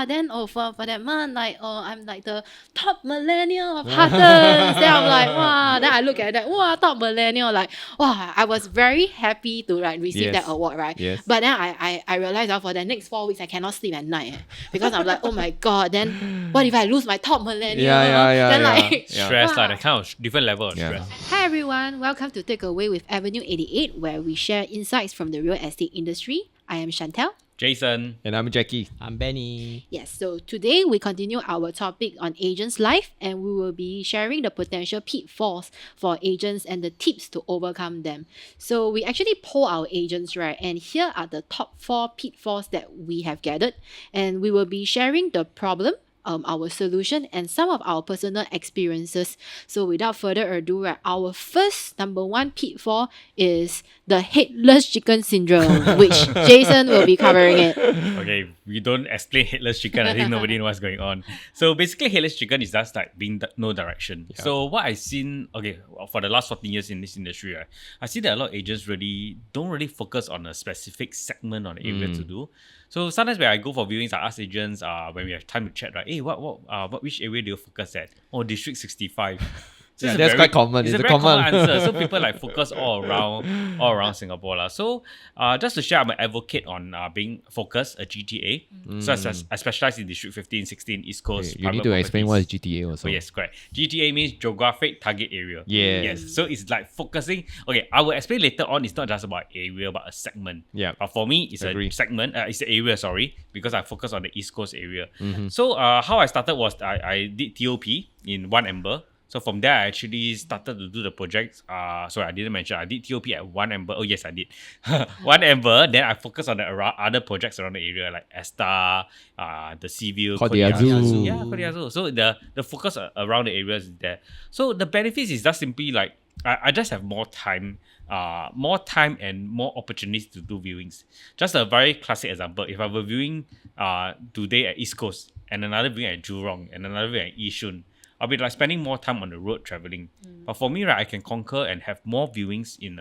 then for that month, like, I'm like the top millennial of Huttons. Then I'm like, wow. Then I look at that, wow, top millennial. Like, wow, I was very happy to like receive that award, right? Yes. But then I realized for the next 4 weeks, I cannot sleep at night because I'm like, oh my God, then what if I lose my top millennial? Then like, Stress, like that kind of different level of stress. Hi everyone, welcome to Takeaway with Avenue 88, where we share insights from the real estate industry. I am Chantel. Jason. And I'm Jackie. I'm Benny. Yes, so today we continue our topic on agents' life, and we will be sharing the potential pitfalls for agents and the tips to overcome them. So we actually poll our agents, right? And here are the top 4 pitfalls that we have gathered, and we will be sharing the problem, our solution, and some of our personal experiences. So without further ado, right, our first number 1 pitfall is the headless chicken syndrome, which Jason will be covering it. Okay, we don't explain headless chicken. I think nobody knows what's going on. So basically, headless chicken is just like being no direction. Yeah. So what I've seen, for the last 14 years in this industry, right, I see that a lot of agents don't really focus on a specific segment or area to do. So sometimes when I go for viewings, I ask agents when we have time to chat, right? Hey, which area do you focus at? Oh, District 65. So that's quite common. It's a very common answer. So people like focus all around Singapore. So just to share, I'm an advocate on being focused, a GTA. So I specialize in District 15, 16, East Coast. Okay, you need to explain what is GTA also. Oh, yes, correct. GTA means Geographic Target Area. Yeah. Yes. So it's like focusing. Okay, I will explain later on. It's not just about area, but a segment. Yeah. But for me, it's a segment. It's an area, because I focus on the East Coast area. So how I started was I did TOP in One Amber. So from there, I actually started to do the projects. Sorry, I didn't mention. I did TOP at One Amber. Oh, yes, I did. One Amber. Then I focused on the other projects around the area, like Esta, the Seaview, Kodiazu. Yeah, Kodiazu. So the focus around the areas is there. So the benefits is just simply like, I just have more time and more opportunities to do viewings. Just a very classic example. If I were viewing today at East Coast, and another viewing at Jurong, and another viewing at Yishun, I'll be like spending more time on the road traveling. But for me, right, I can conquer and have more viewings in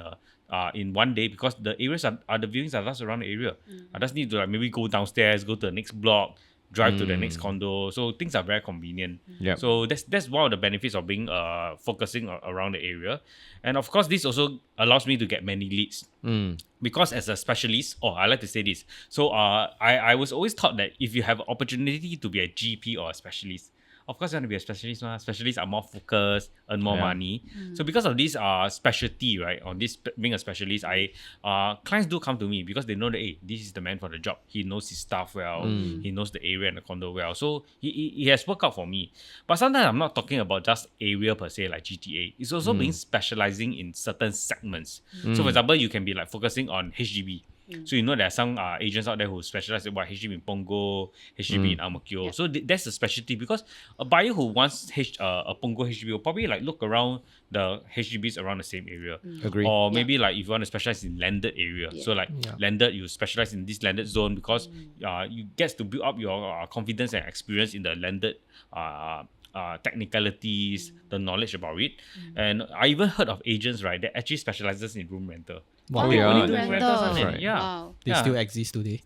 one day because the areas the viewings are just around the area. I just need to like maybe go downstairs, go to the next block, drive to the next condo. So things are very convenient. Yep. So that's one of the benefits of being focusing around the area. And of course, this also allows me to get many leads. Because as a specialist, I like to say this. So I was always taught that if you have an opportunity to be a GP or a specialist, of course, you want to be a specialist. Specialists are more focused, earn more money. So because of this specialty, right, on this being a specialist, clients do come to me because they know that, hey, this is the man for the job. He knows his stuff well. He knows the area and the condo well. So he has worked out for me. But sometimes I'm not talking about just area per se, like GTA. It's also being specializing in certain segments. So for example, you can be like focusing on HDB. So you know there are some agents out there who specialize in HDB in Punggol, HDB in Ang Mo Kio. So that's a specialty because a buyer who wants a Punggol HDB will probably like look around the HDBs around the same area. Agree. Or maybe like if you want to specialize in landed area. So like landed, you specialize in this landed zone because you get to build up your confidence and experience in the landed technicalities, the knowledge about it. And I even heard of agents, right, that actually specializes in room rental. Wow. Room rentals, rental. right. Yeah. Wow. They still exist today.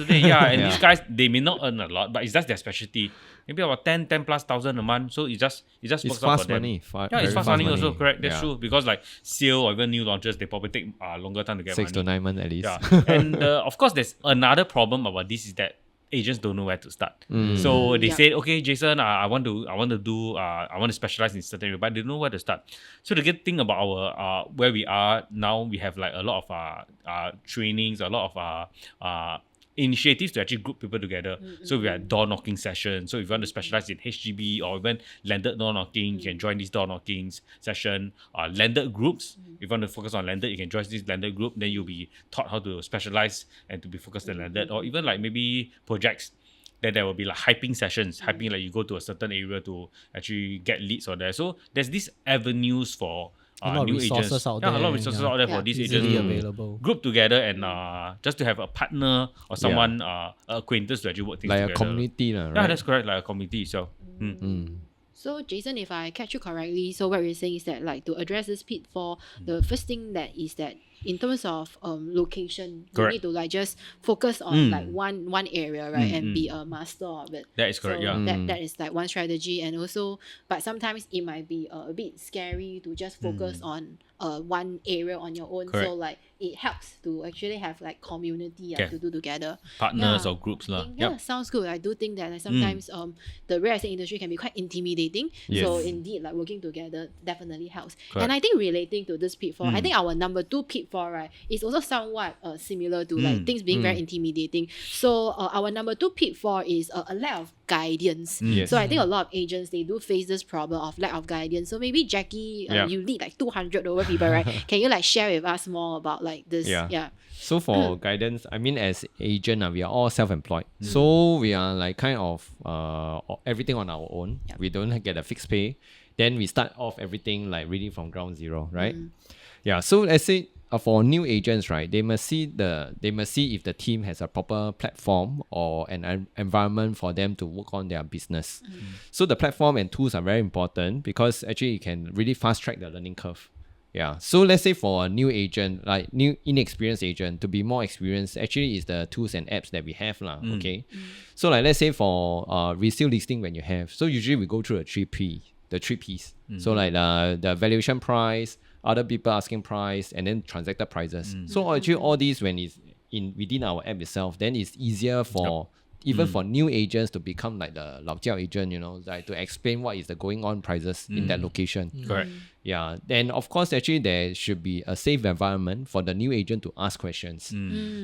Yeah. And these guys, they may not earn a lot, but it's just their specialty. Maybe about 10 plus thousand a month. So it just it's works fast out for them. money. It's fast money also, correct. That's true. Because like sale or even new launches, they probably take longer time to get 6 money. to 9 months at least. Yeah. And of course, there's another problem about this is that agents don't know where to start. So they say, okay, Jason, I want to specialize in certain area, but they don't know where to start. So the good thing about our where we are now, we have like a lot of trainings, a lot of initiatives to actually group people together. So we have door knocking sessions. So if you want to specialize in HDB or even landed door knocking, you can join this door knocking session. Landed groups, if you want to focus on landed, you can join this landed group. Then you'll be taught how to specialize and to be focused on landed. Or even like maybe projects, then there will be like hyping sessions. Hyping, like you go to a certain area to actually get leads or there. So there's these avenues for a lot of new resources agents. out there. A lot of resources out there for these easily agents available. group together and just to have a partner or someone acquaintance to actually work things like together. a community, right? Yeah, that's correct. Like a community itself. So Jason, if I catch you correctly, so what you're saying is that like to address this pitfall, the first thing that is that in terms of location, Correct. you need to like just focus on like one area, right, and be a master of it. That is correct, So yeah. that is like one strategy, and also, but sometimes it might be a bit scary to just focus on one area on your own. Correct. So like it helps to actually have like community Okay. to do together. Partners Yeah. or groups lah. Yeah, sounds good. I do think that like, sometimes the real estate industry can be quite intimidating. So Yes. indeed, like working together definitely helps. Correct. And I think relating to this pitfall, I think our number 2 pitfall, right, is also somewhat similar to like things being very intimidating. So our number 2 pitfall is a lack of guidance. Yes. So I think a lot of agents, they do face this problem of lack of guidance. So maybe Jackie, Yeah. you lead like 200 over people, right? Can you like share with us more about like this? Yeah. So for guidance, I mean, as agent, we are all self-employed. So we are like kind of everything on our own. Yep. We don't get a fixed pay. Then we start off everything like really from ground zero, right? Yeah. So let's say for new agents, right, they must see if the team has a proper platform or an environment for them to work on their business. So the platform and tools are very important because actually it can really fast track the learning curve. Yeah. So let's say for a new agent, like new inexperienced agent, to be more experienced, actually is the tools and apps that we have lah. Okay. So like let's say for resale listing when you have, so usually we go through the three P's. So like the valuation price, other people asking price, and then transacted prices. So actually all these when it's within our app itself, then it's easier for even for new agents to become like the 老教 agent, like to explain what is the going on prices in that location. Correct. Yeah, then of course actually there should be a safe environment for the new agent to ask questions.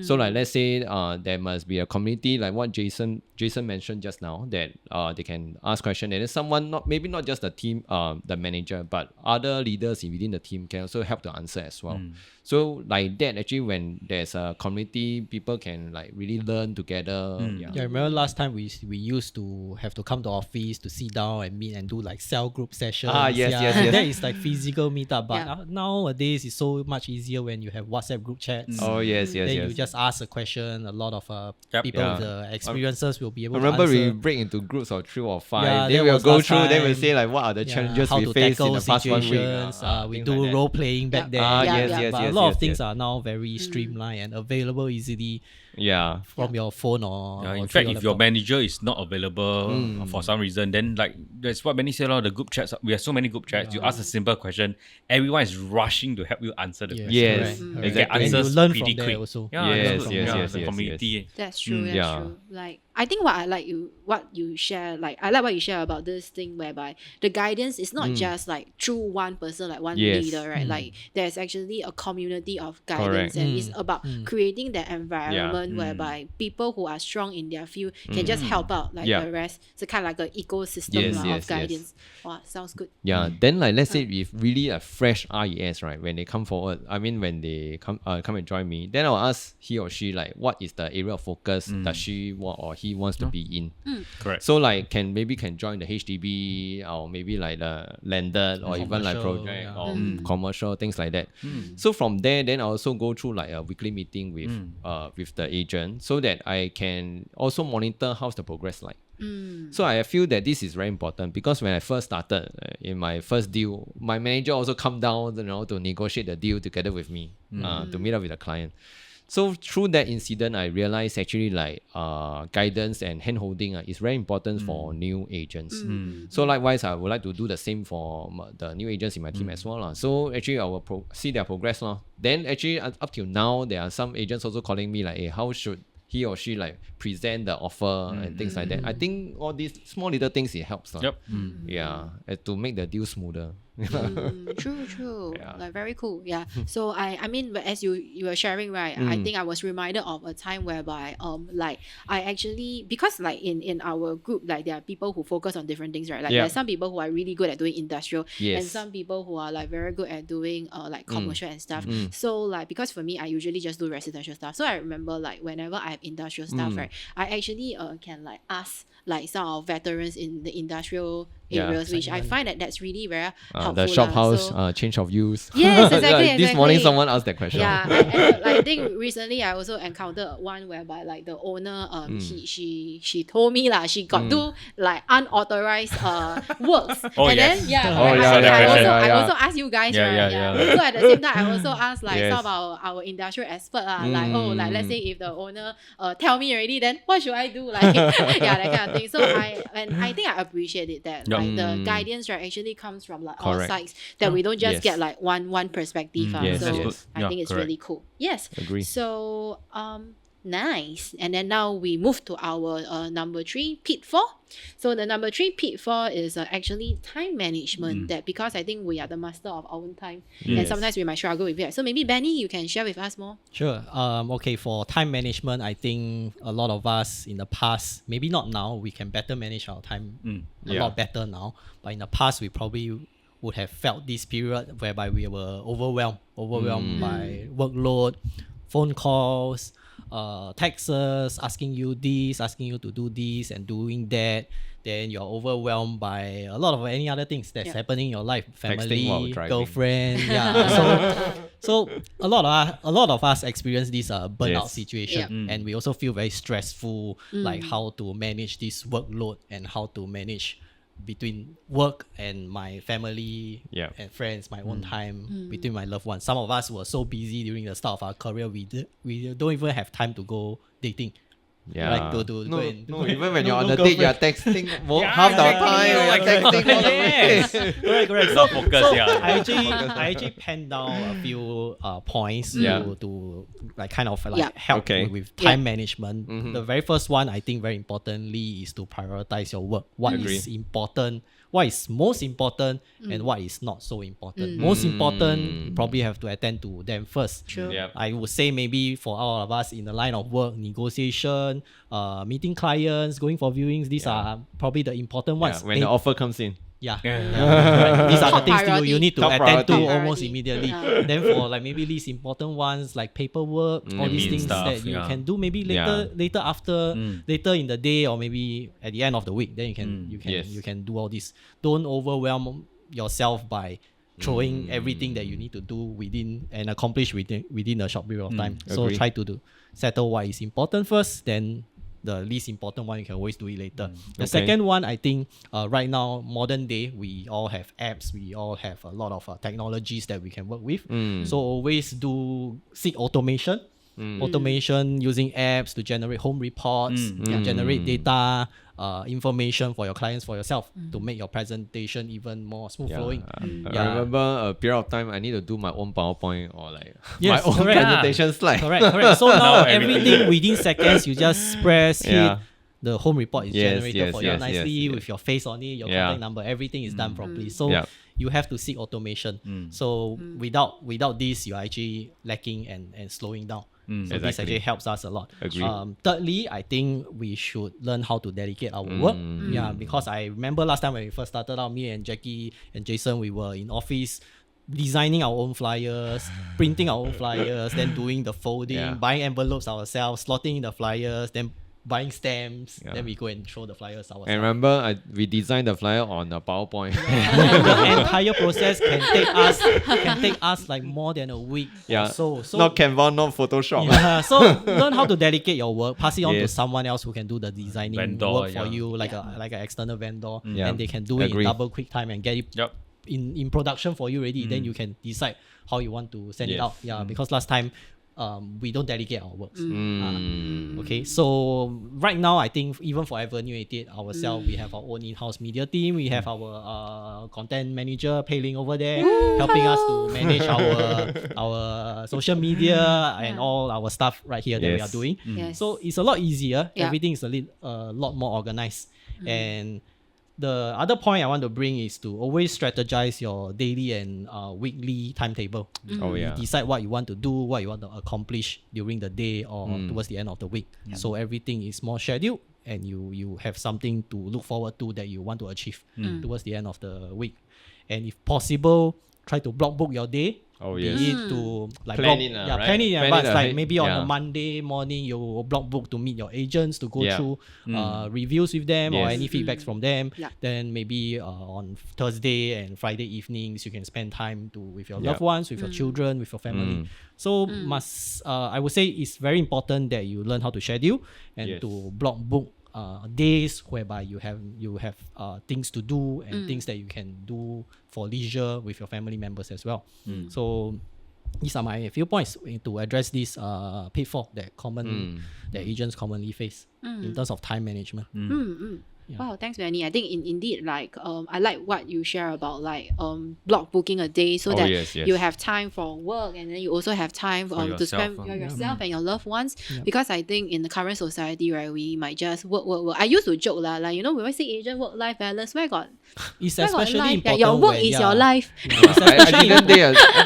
So like let's say there must be a community like what Jason mentioned just now, that they can ask questions, and then someone maybe not just the team, the manager, but other leaders within the team can also help to answer as well. So like that actually when there's a community, people can like really learn together. Yeah, I remember last time we used to have to come to office to sit down and meet and do like cell group sessions. Yes. That is like physical meetup, but Yeah. nowadays it's so much easier when you have WhatsApp group chats. Oh yes. Then you just ask a question. A lot of Yep. people Yeah. with the experiences will be able I to remember answer. we break into groups of 3 or 5. Yeah, then that we'll was go last through. Then we'll time. say like what are the challenges how we to faced in tackle the past 1 week. situations. We things do like that. role playing back then. yes, but yes, a lot of yes, things yes. are now very streamlined and available easily Yeah. from your phone or Yeah, in or fact, through if your laptop. manager is not available for some reason, then like that's what many say. The group chats, we have so many group chats. You ask a simple question, everyone is rushing to help you answer the question. Yes, correct, You correct. get exactly. And you answers learn pretty from there quick. also. Yeah, Yes, that's- yes, yeah, yes, the yes, community. That's true. That's yeah. true. Like I think what you share, like I like what you share about this thing whereby the guidance is not just like through one person, like one Yes. leader, right? Like there's actually a community of guidance, Correct. and it's about creating that environment whereby people who are strong in their field can just help out like Yeah. the rest. So kind of like an ecosystem Yes, lah yes, of guidance. Wow, sounds good. Yeah, then like let's say if really a fresh RES, right, when they come forward, I mean when they come and join me, then I'll ask he or she like what is the area of focus that she or he wants to be in. Correct. So like can join the HDB or maybe like the landed or even like Commercial, project yeah. or commercial things like that. So from there, then I also go through like a weekly meeting with the agent so that I can also monitor how's the progress like. So I feel that this is very important because when I first started in my first deal, my manager also come down, to negotiate the deal together with me, to meet up with the client. So through that incident, I realized actually like guidance and hand-holding is very important for new agents. So likewise, I would like to do the same for the new agents in my team as well. So actually, I will see their progress. Then actually, up till now, there are some agents also calling me like, hey, how should he or she like present the offer and things like that. I think all these small little things, it helps. Yep. Yeah, to make the deal smoother. True. Yeah. Like very cool. Yeah. So I mean, but as you were sharing, right? I think I was reminded of a time whereby like I actually, because like in our group, like there are people who focus on different things, right? Like Yeah. there's some people who are really good at doing industrial, Yes. and some people who are like very good at doing like commercial and stuff. So like because for me, I usually just do residential stuff. So I remember like whenever I have industrial stuff, right, I actually can like ask like some of veterans in the industrial Yeah. areas, which I find that that's really very helpful. shop lah. house So, change of use. yes, exactly, This morning exactly. someone asked that question. yeah, and, I think recently I also encountered one whereby like the owner, she told me lah, she got do like unauthorized works, Oh, and yes. then yeah, Oh, I, yeah, I, yeah, I yeah, also yeah, I yeah. also asked you guys, Yeah, right? yeah, yeah. So at the same time, I also asked like Yes. some of our industrial expert like, oh, like let's say if the owner tell me already, then what should I do? Like yeah, that kind of thing. So I think I appreciate it that Yup. like the guidance right actually comes from like all Correct. sides, that we don't just Yes. get like one perspective. Yes, So that's good. I Yeah, think it's correct. really cool. Yes. Agree. So nice. And then now we move to our number 3 pitfall. So the number 3 pitfall is actually time management. That because I think we are the master of our own time, and Yes. sometimes we might struggle with it. So maybe Benny, you can share with us more. Sure. Okay, for time management, I think a lot of us in the past, maybe not now, we can better manage our time a Yeah. lot better now. But in the past, we probably would have felt this period whereby we were overwhelmed by workload, phone calls, texts asking you this, asking you to do this and doing that. Then you're overwhelmed by a lot of any other things that's Yeah. happening in your life, Texting while family, driving. girlfriend, yeah. So a lot of us experience this burnout Yes. situation, and we also feel very stressful, like how to manage this workload and how to manage between work and my family Yeah. and friends, my own time between my loved ones. Some of us were so busy during the start of our career, we don't even have time to go dating. Yeah. Like to go no, and- no, even when no- you're on no a date, you're girlfriend. texting Yeah, half the exactly. time. You're texting all the way. Yes. Correct. Not focused, yeah. I actually penned down a few points Yeah. to like kind of like Yeah. help Okay. with time management. The very first one, I think very importantly, is to prioritize your work. What is important, what is most important, and what is not so important. Most important, you probably have to attend to them first. True. Yeah. I would say maybe for all of us in the line of work, negotiation, meeting clients, going for viewings, these are probably the important ones. Yeah, when the offer comes in. Yeah. Yeah. Right. These are the Top things priority. you need to Top attend to priority. almost Priority. immediately. Yeah. Then for like maybe least important ones like paperwork, all these Admin things stuff, that you yeah. can do maybe later after later in the day or maybe at the end of the week. Then Yes. you can do all this. Don't overwhelm yourself by throwing everything that you need to do within and accomplish within a short period of time. So Agree. try to settle what is important first, then the least important one you can always do it later. The Okay. second one, I think right now, modern day, we all have apps, we all have a lot of technologies that we can work with. So always do seek automation. Automation using apps to generate home reports, generate data, information for your clients, for yourself, to make your presentation even more smooth flowing. I remember a period of time I need to do my own PowerPoint or like Yes, my own correct. presentation slide. Correct. So now Now everything within seconds, you just press, hit, Yeah. the home report is Yes, generated yes, for you yes, nicely yes, with your face on it, your Yeah. contact number, everything is done properly. So Yeah. you have to seek automation. So without this, you're actually lacking and slowing down. So this Exactly. actually helps us a lot. Agree. Thirdly, I think we should learn how to delegate our work. Yeah, because I remember last time when we first started out, me and Jackie and Jason, we were in office designing our own flyers, printing our own flyers, then doing the folding, Yeah. buying envelopes ourselves, slotting in the flyers, then buying stamps, Yeah. then we go and throw the flyers ourselves. And remember, we designed the flyer on the PowerPoint. The entire process can take us like more than a week. Yeah. Or so Not Canva, not Photoshop. yeah, so learn how to delegate your work, pass it on to Yes. someone else who can do the designing Vendor, work for yeah. you, like an external vendor, Yeah. and they can do it Agree. in double quick time and get it Yep. in production for you already. Then you can decide how you want to send it Yes. out. Yeah, because last time we don't delegate our works. Okay, so right now I think even for Avenue 88 ourselves, we have our own in-house media team. We have our content manager Pei Ling over there helping us to manage our social media and all our stuff right here that we are Yes. doing. Yes. So it's a lot easier. Yeah. Everything is a lot more organized. And the other point I want to bring is to always strategize your daily and weekly timetable. Oh, You yeah. decide what you want to do, what you want to accomplish during the day or towards the end of the week. So everything is more scheduled and you have something to look forward to that you want to achieve towards the end of the week. And if possible, try to block book your day. Oh, Be yes. it to like Plan block, in, yeah, right? plan in Plan in advance. Like ahead, maybe on yeah. a Monday morning, you block book to meet your agents to go Yeah. through reviews with them or Yes. any feedbacks from them. Yeah. Then maybe on Thursday and Friday evenings, you can spend time with your Yeah. loved ones, with your children, with your family. So I would say it's very important that you learn how to schedule and Yes. to block book days whereby you have things to do and things that you can do for leisure with your family members as well. So these are my few points to address this pitfall that agents commonly face in terms of time management. Yeah. Wow, thanks, Manny. I think indeed, like I like what you share about like block booking a day so Oh, that yes, yes. you have time for work and then you also have time to yourself, spend yeah. yourself and your loved ones. Yeah. Because I think in the current society, right, we might just work. I used to joke lah, like we always say agent work-life balance. Where got It's where got especially life? important Your work when, is your life. It's I especially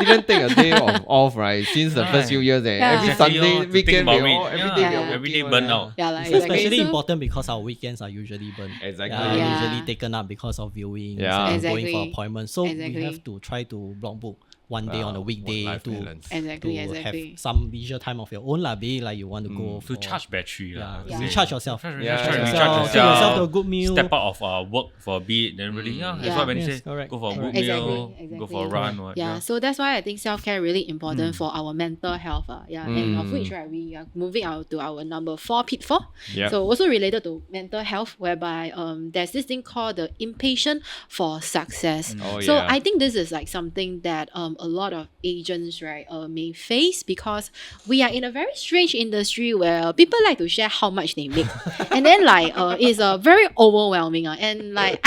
didn't take a day off, right? Since the first few years, Yeah. every Exactly, Sunday, to think weekend, about we it. all, every Yeah. day, we Yeah. are Every day working burn on out. Yeah, like, It's especially exactly. So- important because our weekends are usually burnt. Exactly. Yeah. Usually taken up because of viewings Yeah. and going Exactly. for appointments. So Exactly. we have to try to block book one day on a weekday work-life to balance. Exactly, have exactly. some leisure time of your own lah. Be it like you want to go To for charge battery. yeah, Yeah. recharge yourself. Recharge Yeah. yourself. Take yourself to a good meal. Step out of work for a bit, then really, that's Yeah. what Benny Yes, said. correct. Go for a good Exactly, meal, exactly. go for a run. What, Yeah, so that's why I think self-care really important for our mental health. And of which, right, we are moving out to our number 4 pitfall. Yep. So also related to mental health, whereby there's this thing called the impatience for success. Oh, So yeah. I think this is like something that a lot of agents, right, may face because we are in a very strange industry where people like to share how much they make, and then like it's very overwhelming. And like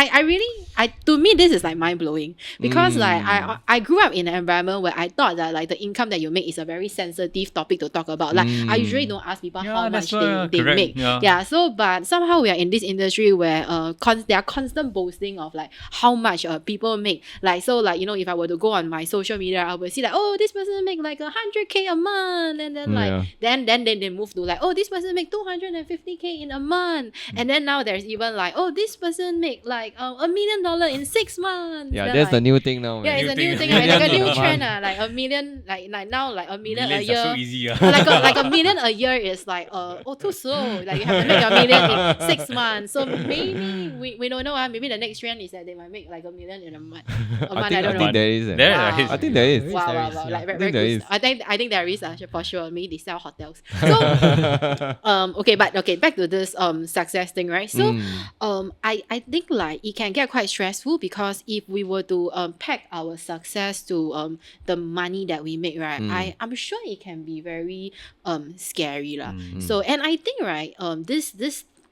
to me this is like mind blowing because like I grew up in an environment where I thought that like the income that you make is a very sensitive topic to talk about. Like I usually don't ask people Yeah, how that's much why, they correct, make. yeah. So but somehow we are in this industry where there are constant boasting of like how much people make. Like so like if I were to go on my social media, I would see like, oh, this person make like 100K a month, and then like then they move to like, oh, this person make 250K in a month, and then now there's even like, oh, this person make like $1 million in 6 months. Yeah, Then, that's like, the new thing now. yeah, man. it's a New new thing. thing, like a new Million trend. a Like 1 million, like now like 1 million Millions a are so year. easy. like a million a year is like too slow. Like you have to make a million in 6 months. So maybe we don't know. Maybe the next trend is that they might make like 1 million in a month. I I don't know. think there is. There Wow. is. I think there is. Wow, There wow, is, wow. yeah. Like very, I very think there good. is. I think there is for sure. Maybe they sell hotels. So okay, back to this success thing, right? So I think like it can get quite stressful because if we were to peg our success to the money that we make, right? I'm sure it can be very scary lah. So and I think right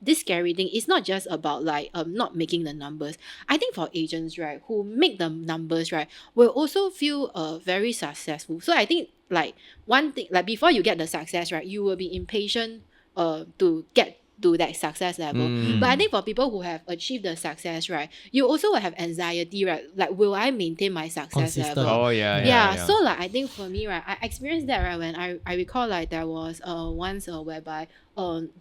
this scary thing is not just about like not making the numbers. I think for agents, right, who make the numbers, right, will also feel very successful. So I think like one thing, like before you get the success, right, you will be impatient to get to that success level. But I think for people who have achieved the success, right, you also will have anxiety, right? Like, will I maintain my success Consistent. level? Oh yeah. Yeah, so like I think for me, right, I experienced that, right, when I recall like there was once whereby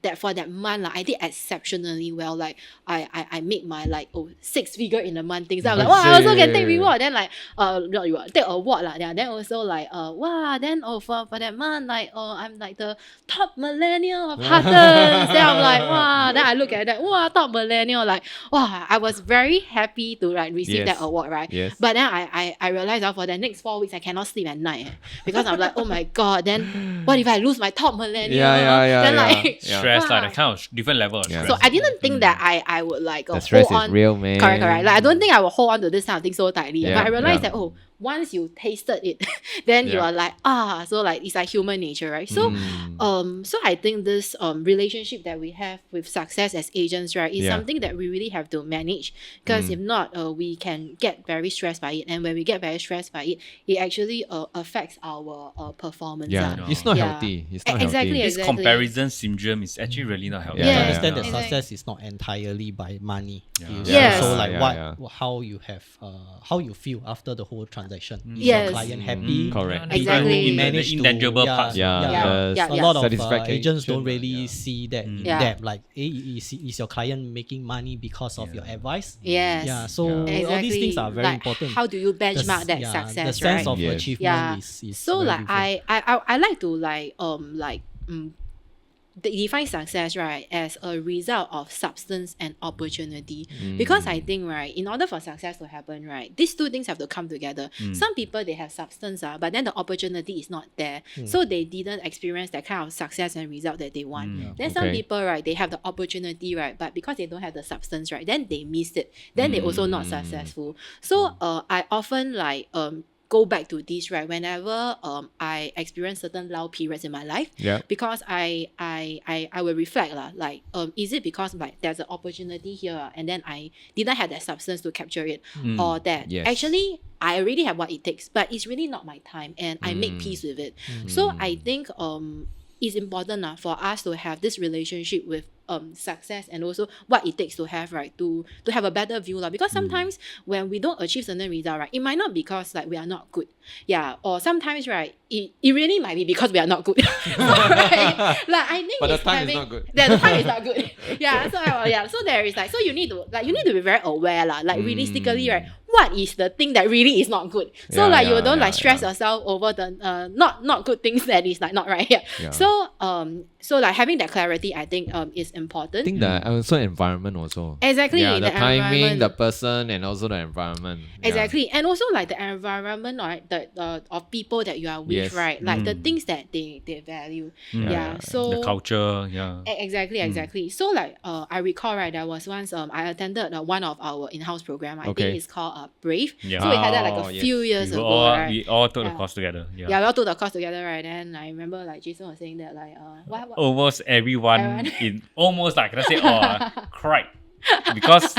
that for that month like, I did exceptionally well. Like I made my like 6 figure in a month things. So I'm like, wow, I also can take reward. Then like not reward, take award lah. Yeah, then also like wow, then for that month like I'm like the top millennial of Huttons. Then I'm like wow. Then I look at that, wow, top millennial, like wow, I was very happy to like receive Yes. that award, right? Yes. But then I realized for the next 4 weeks I cannot sleep at night because I'm like, oh my god, then what if I lose my top millennial? Yeah, Then yeah. like Stress, wow. like that kind of different level of Yeah. stress. So I didn't think that I would like The stress hold is on. real, man. Correct. Like I don't think I will hold on to this kind of thing so tightly. Yeah, But I realized yeah. that once you tasted it, then you Yeah. are like so like it's like human nature, right? So so I think this relationship that we have with success as agents, right, is Yeah. something that we really have to manage because if not, we can get very stressed by it, and when we get very stressed by it, it actually affects our performance. Yeah, No. it's not Yeah. healthy. It's not Exactly. healthy. this comparison syndrome is actually really not healthy. You Yeah, have to understand yeah. that Yeah. success is not entirely by money. Yeah. It's Yes. also like Yeah, how you have how you feel after the whole transaction. transaction. Is Yes. your client happy? Correct. Did Exactly. you The manage to intangible parts. Yeah, Yeah. a lot of satisfaction, agents don't yeah. really see that in Yeah. depth. Like, is your client making money because of your advice? Yes. Yeah. So Yeah. all these things Exactly. are very like, important. How do you The benchmark s- that yeah, success, the sense right? of Yes. achievement Yeah. is So very like different. I like to define success, right, as a result of substance and opportunity. Because I think, right, in order for success to happen, right, these two things have to come together. Some people, they have substance, but then the opportunity is not there. So they didn't experience that kind of success and result that they want. Then some Okay. people, right, they have the opportunity, right, but because they don't have the substance, right, then they missed it. Then they also not successful. So I often go back to this, right, whenever I experience certain lull periods in my life, Yeah. because I will reflect like is it because like there's an opportunity here and then I didn't have that substance to capture it, or that Yes. actually I already have what it takes, but it's really not my time and I make peace with it. So I think it's important for us to have this relationship with success and also what it takes to have, right, to have a better view, because sometimes when we don't achieve certain result, right, it might not because like we are not good, or sometimes, right, it really might be because we are not good. Right? Like I think But the it's time is having, not good. the time is not good. So there is like, so you need to be very aware like realistically, right, what is the thing that really is not good, so Yeah, like you yeah, don't like yeah, stress yeah. yourself over the not good things that is like not right here. Yeah. So like having that clarity, I think is important. I think the also environment also. Exactly, Yeah, the timing, environment. the person, and also the environment. Yeah. Exactly, and also like the environment, right, the of people that you are with, Yes. right, like the things that they value. Yeah, so The culture, yeah. Exactly. So like I recall, right, there was once I attended one of our in-house program. I Okay. think it's called Brave. Yeah. So we had that like Oh, a yes. few years We ago, right? we all took the Yeah. course together. Yeah, we all took the course together, right? And I remember like Jason was saying that like what Almost everyone Everyone. in almost like can I say cried because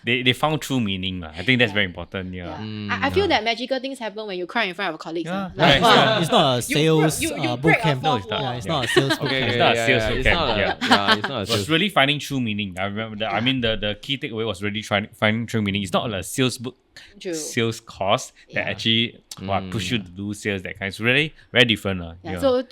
they found true meaning. I think that's very important. Yeah. I feel that magical things happen when you cry in front of colleagues. Yeah. Like, Right. wow, It's not a sales you boot break a camp. fourth No, it's not. wall. Yeah, it's not a sales boot Okay, camp. It's not a sales it's camp, not a- yeah. yeah, it's not a Was sales. really finding true meaning. I remember that. I mean, the key takeaway was really finding true meaning. It's not a sales book, True. sales course that actually push you to do sales. That kind. It's really very different. Yeah. So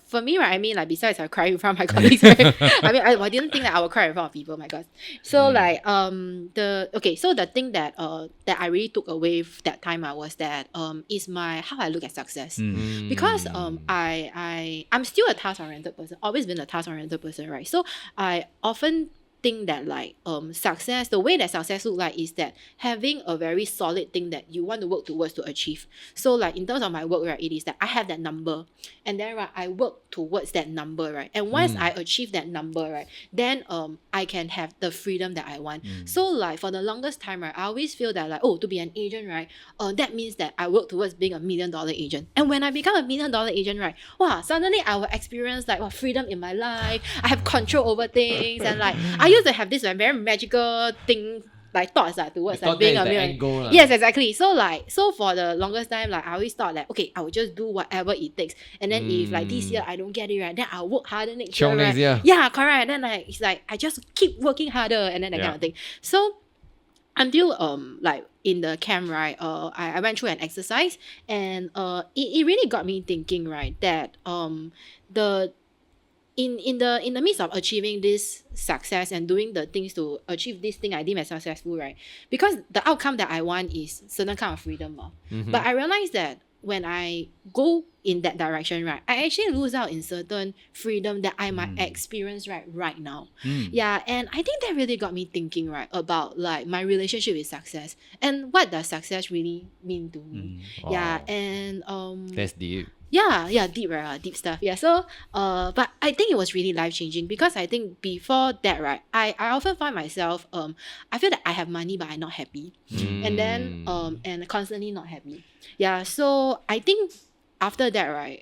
for me, right, I mean, like besides I cry in front of my colleagues, right, I mean, I didn't think that I would cry in front of people. My God. So like so the thing that I really took away that time was that is how I look at success. Because I'm still a task oriented person, always been a task oriented person, right? So I often think that like success, the way that success look like is that having a very solid thing that you want to work towards to achieve. So like in terms of my work, right, it is that I have that number and then right, I work towards that number, right, and once I achieve that number, right, then I can have the freedom that I want. So like for the longest time, right, I always feel that like, to be an agent, right, that means that I work towards being $1 million agent, and when I become $1 million agent, right, wow, suddenly I will experience like freedom in my life. I have control over things, and like I used to have this like very magical thing, like thoughts like towards like being a millionaire. Yes, exactly. So for the longest time, like I always thought like, okay, I will just do whatever it takes, and then if like this year I don't get it right, then I'll work harder next year, next right? year. Yeah, correct. And then like it's like I just keep working harder, and then that kind of thing. So until like in the camp, right, I went through an exercise, and it really got me thinking, right, that in the midst of achieving this success and doing the things to achieve this thing I deem as successful, right, because the outcome that I want is certain kind of freedom, but I realized that when I go in that direction, right, I actually lose out in certain freedom that I might experience right now. Yeah, and I think that really got me thinking, right, about like my relationship with success and what does success really mean to me. Yeah, Wow. and That's deep. yeah, deep, right, deep stuff. Yeah, so but I think it was really life changing, because I think before that, right, I often find myself I feel that I have money but I'm not happy, and then and constantly not happy. Yeah, so I think after that, right,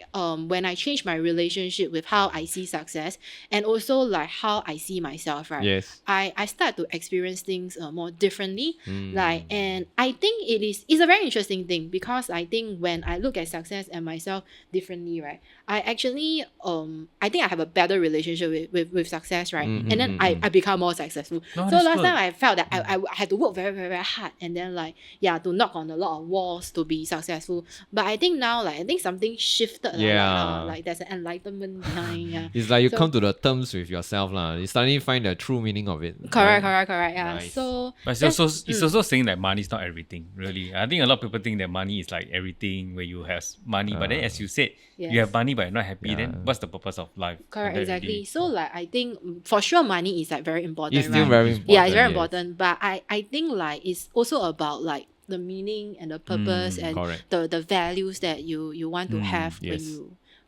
when I changed my relationship with how I see success and also like how I see myself, right, Yes. I start to experience things more differently. Like, and I think it's a very interesting thing, because I think when I look at success and myself differently, right, I actually I think I have a better relationship with success, right, and then I become more successful. No, So that's last good. time I felt that I had to work very, very, very hard, and then like, yeah, to knock on a lot of walls to be successful. But I think now, like, I think something shifted. Yeah. Like there's an enlightenment behind. Yeah. It's like you So- come to the terms with yourself lah. You suddenly find the true meaning of it. Correct. right? Yeah. Nice. So But it's that's- also it's also saying that money is not everything, really. I think a lot of people think that money is like everything where you have money, but then as you said, you Yes. have money but you're not happy, then Yeah. what's the purpose of life? correct, That exactly. really- So like, I think for sure money is like very important. It's still right? very important. Yeah, it's very yes. important. But I think like it's also about like the meaning and the purpose and correct. the values that you want to have yes.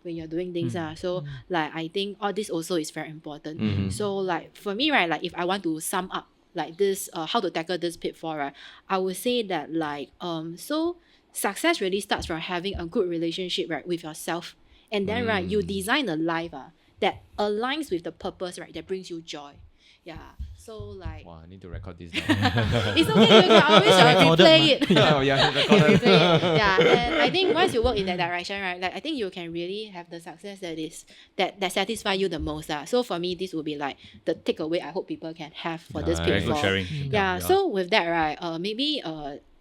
when you're doing things. So like, I think all this also is very important. Mhm. So like for me, right, like if I want to sum up like this, how to tackle this pitfall, right, I would say that like so success really starts from having a good relationship, right, with yourself, and then right, you design a life that aligns with the purpose, right, that brings you joy. Yeah. So like, Wow, I need to record this now. it's okay, you can always Recorded, replay it. oh, yeah, You recorded. replay it. Yeah, and I think once you work in that direction, right, like I think you can really have the success that satisfy you the most. So for me, this would be like the takeaway I hope people can have for this Nice. Very good pitfall. sharing. Yeah, so with that, right, maybe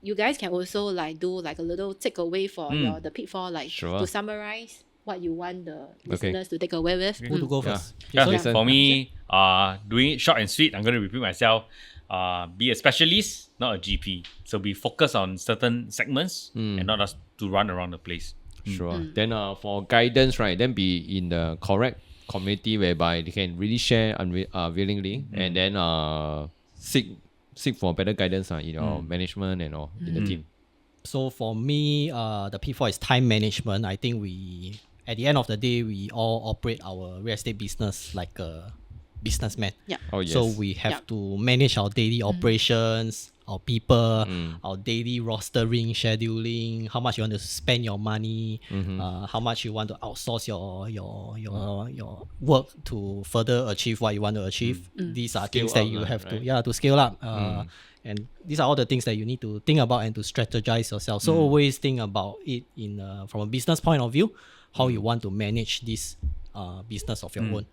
you guys can also like do like a little takeaway for the pitfall, like Sure. to summarize what you want the listeners to take away with. Who to go first? Yeah, So listen. for me, doing it short and sweet, I'm going to repeat myself. Be a specialist, not a GP. So be focused on certain segments and not just to run around the place. Sure. Then for guidance, right, then be in the correct community whereby they can really share willingly, and then seek for better guidance in your management and all in the team. So for me, the P4 is time management. I think at the end of the day, we all operate our real estate business like a businessman. Yeah. Oh yes. So we have Yeah. to manage our daily operations, our people, our daily rostering, scheduling, how much you want to spend your money, how much you want to outsource your work to further achieve what you want to achieve. These are things that up you lah, have right? to scale up. And these are all the things that you need to think about and to strategize yourself. So always think about it from a business point of view, how you want to manage this business of your own.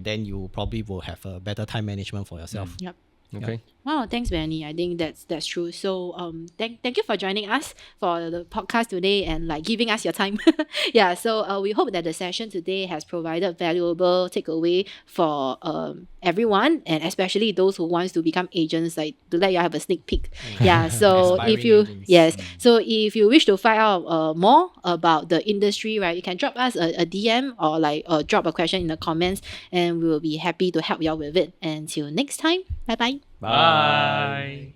Then you probably will have a better time management for yourself. Yep. Okay. Wow, thanks, Benny. I think that's true. So thank you for joining us for the podcast today and like giving us your time. Yeah. So we hope that the session today has provided valuable takeaway for everyone, and especially those who wants to become agents, like to let you have a sneak peek. Yeah. So Aspiring if you agents. so if you wish to find out more about the industry, right, you can drop us a DM or like drop a question in the comments, and we will be happy to help you out with it. Until next time, bye bye. Bye.